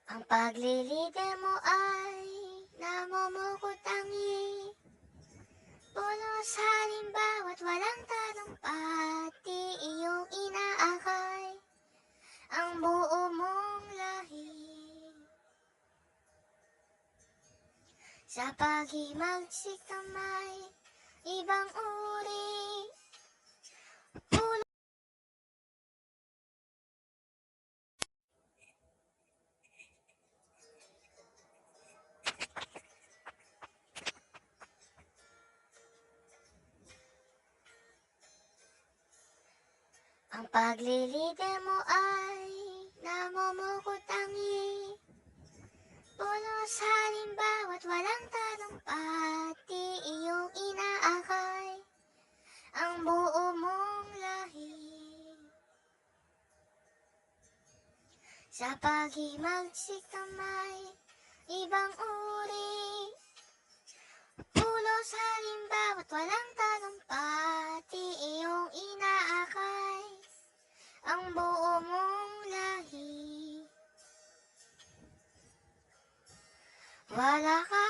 Ang paglilide mo ay namumukutangi, pulos halimbawa't walang talumpati, iyong inaakay ang buo mong lahi. Sa paghimagsik ka may ibang uri, pulo ang paglilide mo ay namumukutangi, pulos halimbawa't walang talumpati, iyong inaakay ang buo mong lahi. Sa paghimagsik ka may ibang uri, pulos halimbawa't walang talumpati, iyong inaakay ang buo mong lahi. Wala ka